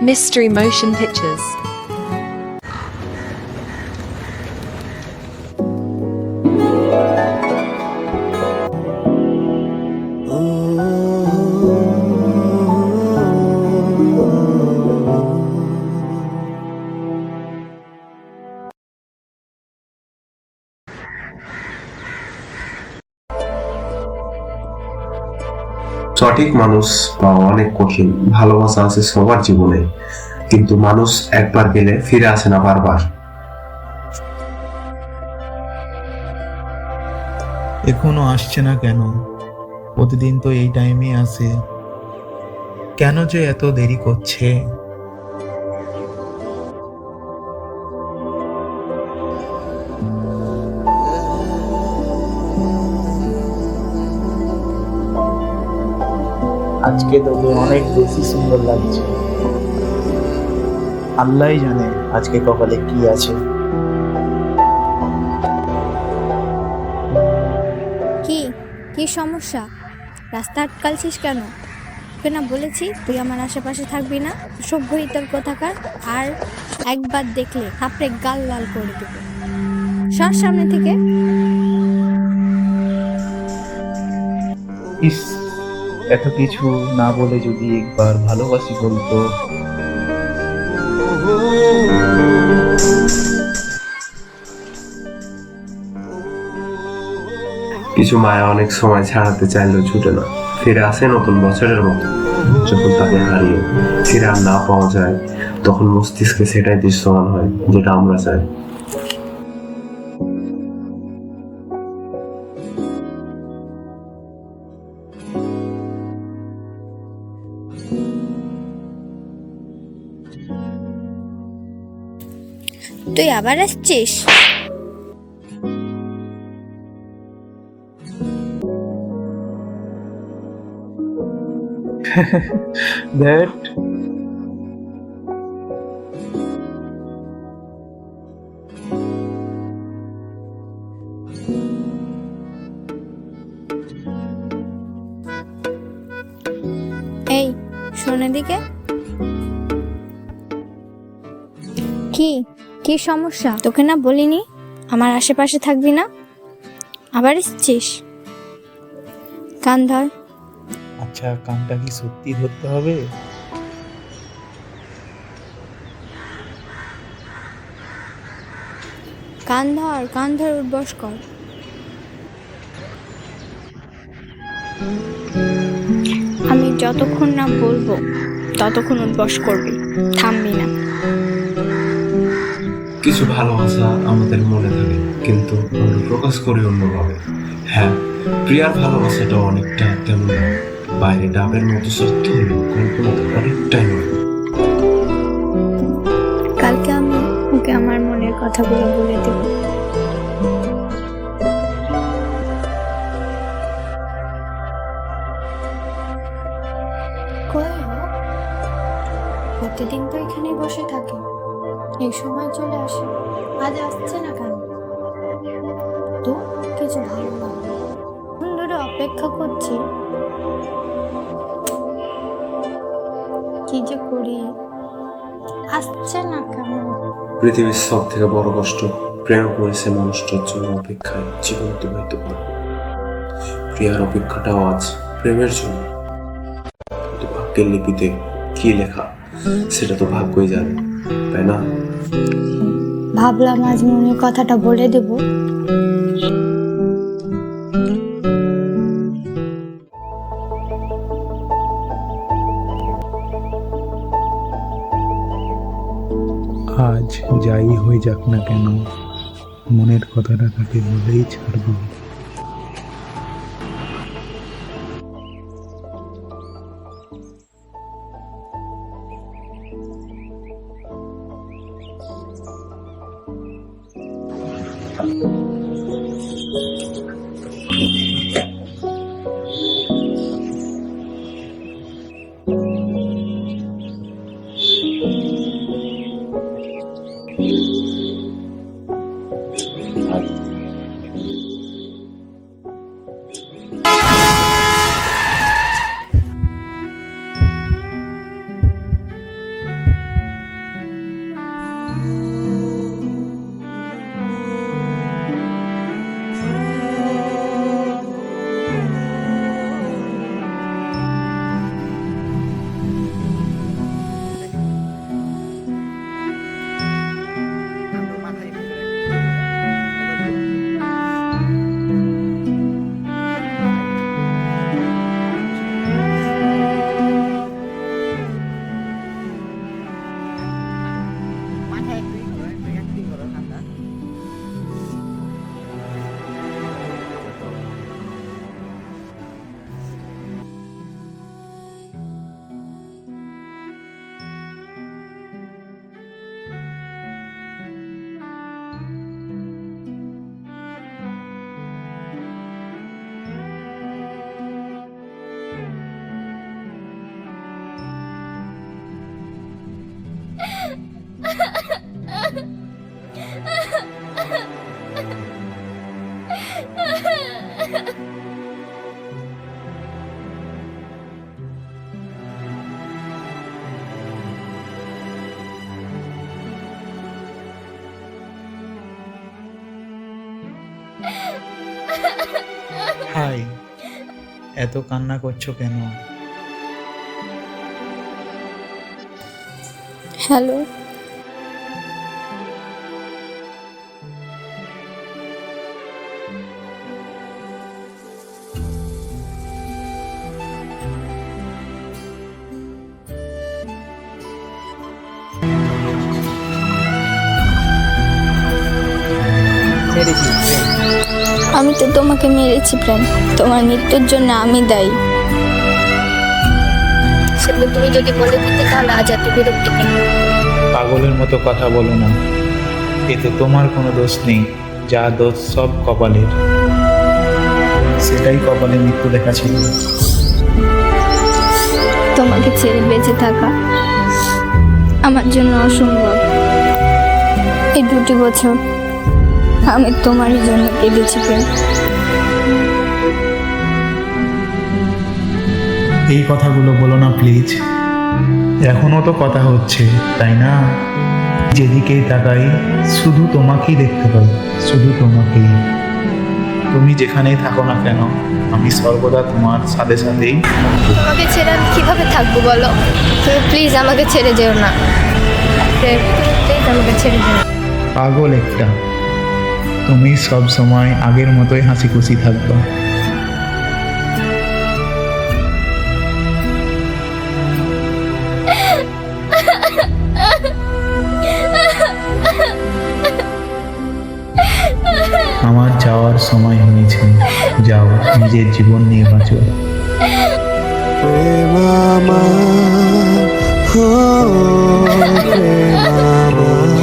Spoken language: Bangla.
Mystery Motion Pictures. সঠিক মানুষ পাওয়া অনেক কঠিন। ভালোবাসা আছে সবার জীবনে, কিন্তু মানুষ একবার গেলে ফিরে আসে না বারবার। এখনো আসছে না কেন? প্রতিদিন তো এই টাইমে আসে, কেন যে এত দেরি করছে? আজকে তোকে অনেক বেশি সুন্দর লাগছে। আল্লাহই জানে আজকে কপালে কি আছে। কি কি সমস্যা? রাস্তা আটকালছিস কেন? তোকে না বলেছি তুই আমার আশেপাশে থাকবি না? সভ্যই তোর কোথাকার। আর একবার দেখলে থাপড়ে গাল লাল করে দেবে। সর সামনে থেকে। ইস, এত কিছু না বলে যদি একবার ভালোবাসি বলতো। কিছু মায়া অনেক সময় ছাড়াতে চাইলেও ছুটে না, ফিরে আসে নতুন বছরের মতো। যখন তাকে হারিয়ে ফিরে আর না পাওয়া যায়, তখন মস্তিষ্কে সেটাই দৃশ্যমান হয় যেটা আমরা চাই। তুই আবার আসছিস? দ্যাট এই শোন এদিকে। কি কি সমস্যা? তোকে না বলিনি আমার আশেপাশে থাকবি না? আবার এসছিস? কান ধর। আচ্ছা, কানটা কি সত্যি ধরতে হবে? কান ধর উঠবস কর। আমি যতক্ষণ না বলবো ততক্ষণ উঠবস করবি, থামবি না। কিছু ভালোবাসা আমাদের মনে থাকে, কিন্তু আমরা প্রকাশ করি অন্যভাবে। হ্যাঁ, প্রিয়ার ভালোবাসাটা অনেকটা তেমন না। বাইরে ডাবের মতো সত্য হলেও কল্পনাতে অনেকটাই নয়। কালকে আমি ওকে আমার মনের কথাগুলো বলে দেব। কই ও? প্রতিদিন তো এখানেই বসে থাকে, এই সময় চলে আসে, আজ আসছে না কেন? তো কিছু ভালো না, ধরে অপেক্ষা করছি, কি যে করি, আসছে না কেন? পৃথিবীর সব থেকে বড় কষ্ট প্রেম করেছে মানুষটার জন্য অপেক্ষায় জীবন অতিবাহিত করে। প্রিয়ার অপেক্ষাটাও আজ প্রেমের জন্য। কিন্তু ভাগ্যের লিপিতে কি লেখা সেটা তো ভাগ্যই জানে, তাই না? ভাবলাম আজ মনের কথাটা বলে দেব। আজ যাই হয়ে যাক না কেন, মনের কথাটা তাকে বলেই ছাড়বো। হাই, এত কান্না করছো কেন? হ্যালো, আমি তো তোমাকে মেরেছি প্রেম, তোমার মৃত্যুর জন্য আমি দায়ী। সেগুলো তুমি যদি বলে দিতে তাহলে আজ এত বিরক্ত কেন? পাগলের মতো কথা বলো না, এতে তোমার কোনো দোষ নেই। যা দোষ সব কপালের। সেটাই কপালে মৃত্যু লেখা ছিল। তোমাকে ছেড়ে বেঁচে থাকা আমার জন্য অসম্ভব। এই 2টি বছর আমি তোমারই জন্য কেঁদেছি প্রেম। এই কথাগুলো বলো না প্লিজ। এখনো তো কথা হচ্ছে, তাই না? যেদিকেই তাকাই শুধু তোমাকেই দেখতে পাই, শুধু তোমাকেই। তুমি যেখানেই থাকো না কেন, আমি সর্বদা তোমার সাথে সাথেই থাকবো। তোমাকে ছেড়ে আমি কিভাবে থাকবো বলো? তুমি প্লিজ আমাকে ছেড়ে যেও না প্রেম, তুমি প্লিজ আমাকে ছেড়ে যেও না। পাগল একটা। তুমি সব সময় আগের মতোই হাসি খুশি থাকবা। আমার যাওয়ার সময় হয়েছে। যাও, নিজের জীবন নিয়ে বাঁচো। প্রেম আমার, ও প্রেম আমার।